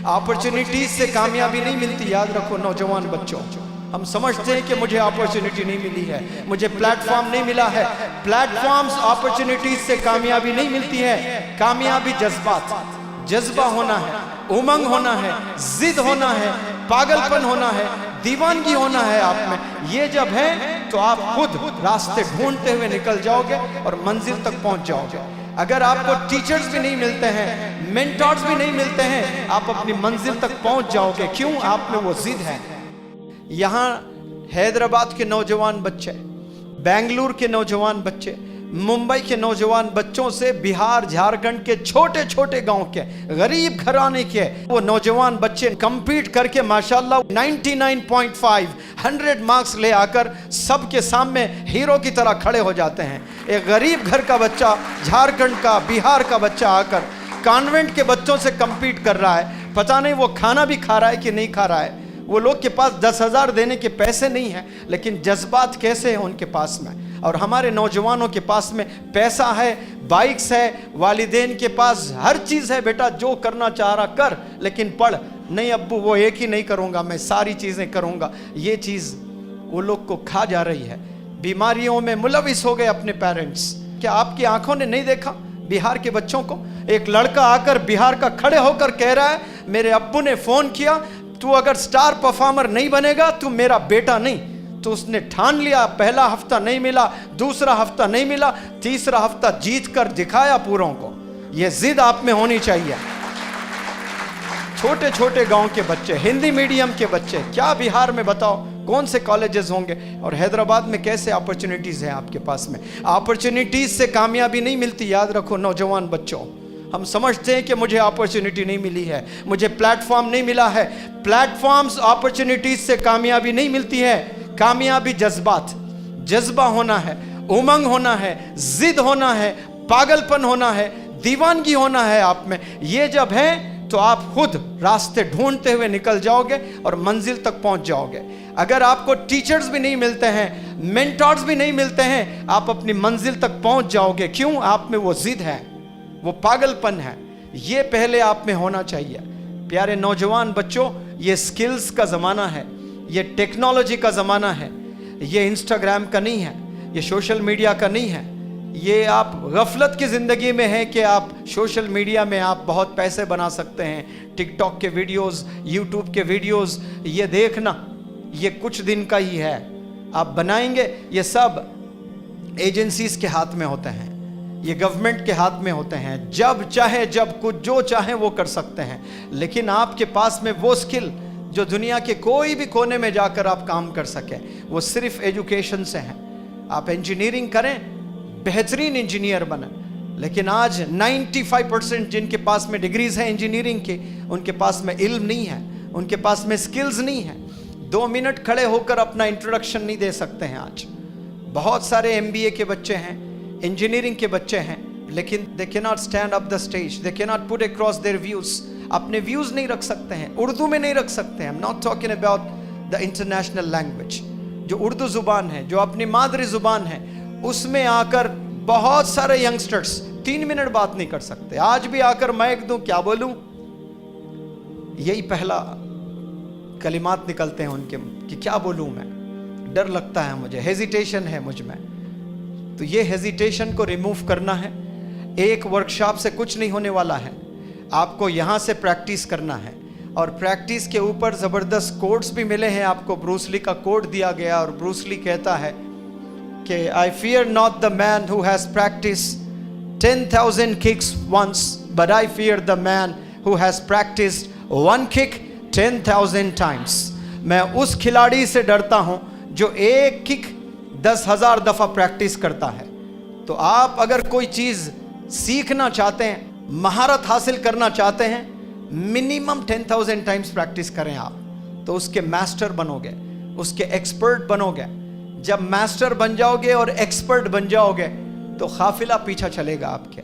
Opportunities से कामयाबी नहीं मिलती, याद रखो नौजवान बच्चों। हम समझते हैं कि मुझे अपॉर्चुनिटी नहीं मिली है, मुझे प्लेटफॉर्म नहीं मिला है। प्लेटफॉर्म्स अपॉर्चुनिटीज से कामयाबी नहीं मिलती है। कामयाबी जज्बात, जज्बा होना है, उमंग होना है, जिद होना है, पागलपन होना है, दीवानगी होना है आप में। ये जब है तो आप खुद रास्ते ढूंढते हुए निकल जाओगे और मंजिल तक पहुंच जाओगे। अगर आपको टीचर्स भी नहीं मिलते हैं, मेंटर्स भी नहीं मिलते हैं, आप अपनी मंजिल तक पहुंच जाओगे। क्यों? आप में वो जिद है। यहाँ हैदराबाद के नौजवान बच्चे, बेंगलुरु के नौजवान बच्चे, मुंबई के नौजवान बच्चों से बिहार झारखंड के छोटे छोटे गांव के गरीब घराने के वो नौजवान बच्चे कंपीट करके माशाल्लाह 99.5 100 मार्क्स ले आकर सबके सामने हीरो की तरह खड़े हो जाते हैं। एक गरीब घर का बच्चा, झारखंड का, बिहार का बच्चा आकर कॉन्वेंट के बच्चों से कंपीट कर रहा है। पता नहीं वो खाना भी खा रहा है कि नहीं खा रहा है। वो लोग के पास 10,000 देने के पैसे नहीं हैं, लेकिन जज्बात कैसे हैं उनके पास में। और हमारे नौजवानों के पास में पैसा है, बाइक्स है, वालिदैन के पास हर चीज़ है। बेटा जो करना चाह रहा कर, लेकिन पढ़। नहीं अब्बू वो एक ही नहीं करूँगा, मैं सारी चीज़ें करूँगा। ये चीज़ वो लोग को खा जा रही है। बीमारियों में मुलविस हो गए अपने पेरेंट्स। क्या आपकी आंखों ने नहीं देखा बिहार के बच्चों को? एक लड़का आकर बिहार का खड़े होकर कह रहा है, मेरे अब्बू ने फ़ोन किया, तू अगर स्टार परफॉर्मर नहीं बनेगा तू मेरा बेटा नहीं। तो उसने ठान लिया। पहला हफ्ता नहीं मिला, दूसरा हफ्ता नहीं मिला, तीसरा हफ्ता जीत कर दिखाया पूरों को। यह जिद आप में होनी चाहिए। छोटे छोटे गांव के बच्चे, हिंदी मीडियम के बच्चे, क्या बिहार में बताओ कौन से कॉलेजेस होंगे? और हैदराबाद में कैसे अपॉर्चुनिटीज़ हैं आपके पास में? अपॉर्चुनिटीज़ से कामयाबी नहीं मिलती, याद रखो नौजवान बच्चों। हम समझते हैं कि मुझे अपॉर्चुनिटी नहीं मिली है, मुझे प्लेटफॉर्म नहीं मिला है। प्लेटफॉर्म्स अपॉर्चुनिटीज से कामयाबी नहीं मिलती है। कामयाबी जज्बात, जज्बा होना है, उमंग होना है, जिद होना है, पागलपन होना है, दीवानगी होना है आप में। ये जब है तो आप खुद रास्ते ढूंढते हुए निकल जाओगे और मंजिल तक पहुंच जाओगे। अगर आपको टीचर्स भी नहीं मिलते हैं, मेंटर्स भी नहीं मिलते हैं, आप अपनी मंजिल तक पहुंच जाओगे। क्यों? आप में वो जिद है, वो पागलपन है। ये पहले आप में होना चाहिए। प्यारे नौजवान बच्चों, ये स्किल्स का ज़माना है, ये टेक्नोलॉजी का ज़माना है। ये इंस्टाग्राम का नहीं है, ये सोशल मीडिया का नहीं है। ये आप गफलत की ज़िंदगी में है कि आप सोशल मीडिया में आप बहुत पैसे बना सकते हैं। टिकटॉक के वीडियोस, यूट्यूब के वीडियोस, ये देखना ये कुछ दिन का ही है। आप बनाएंगे, ये सब एजेंसीज के हाथ में होते हैं, ये गवर्नमेंट के हाथ में होते हैं। जब चाहे, जब कुछ जो चाहे वो कर सकते हैं। लेकिन आपके पास में वो स्किल जो दुनिया के कोई भी कोने में जाकर आप काम कर सकें, वो सिर्फ एजुकेशन से है। आप इंजीनियरिंग करें, बेहतरीन इंजीनियर बने, लेकिन आज 95% जिनके पास में डिग्रीज हैं इंजीनियरिंग की, उनके पास में इल्म नहीं है, उनके पास में स्किल्स नहीं है। 2 मिनट खड़े होकर अपना इंट्रोडक्शन नहीं दे सकते हैं। आज बहुत सारे MBA के बच्चे हैं, इंजीनियरिंग के बच्चे हैं, लेकिन they can not stand up the stage, they can not put across their views. अपने व्यूज नहीं रख सकते हैं, उर्दू में नहीं रख सकते हैं। I am not talking about the international language, जो उर्दू जुबान है, जो अपनी मादरी जुबान है, उसमें आकर बहुत सारे यंगस्टर्स 3 मिनट बात नहीं कर सकते। आज भी आकर मैं दूं, क्या बोलूं, यही पहला कलिमात निकलते हैं उनके कि क्या बोलूं मैं, डर लगता है मुझे, हेजिटेशन है मुझ में। तो ये हेजिटेशन को रिमूव करना है। एक वर्कशॉप से कुछ नहीं होने वाला है, आपको यहाँ से प्रैक्टिस करना है। और प्रैक्टिस के ऊपर ज़बरदस्त कोड्स भी मिले हैं आपको। ब्रूस ली का कोड दिया गया और ब्रूस ली कहता है कि I fear not the man who has practice 10,000 kicks once, but I fear the man who has practiced 1 kick 10,000 times. मैं उस खिलाड़ी से डरता हूँ जो एक किक 10,000 दफ़ा प्रैक्टिस करता है। तो आप अगर कोई चीज़ सीखना चाहते हैं, महारत हासिल करना चाहते हैं, मिनिमम 10,000 टाइम्स प्रैक्टिस करें आप, तो उसके मास्टर बनोगे, उसके एक्सपर्ट बनोगे। जब मास्टर बन जाओगे और एक्सपर्ट बन जाओगे तो काफिला पीछा चलेगा आपके।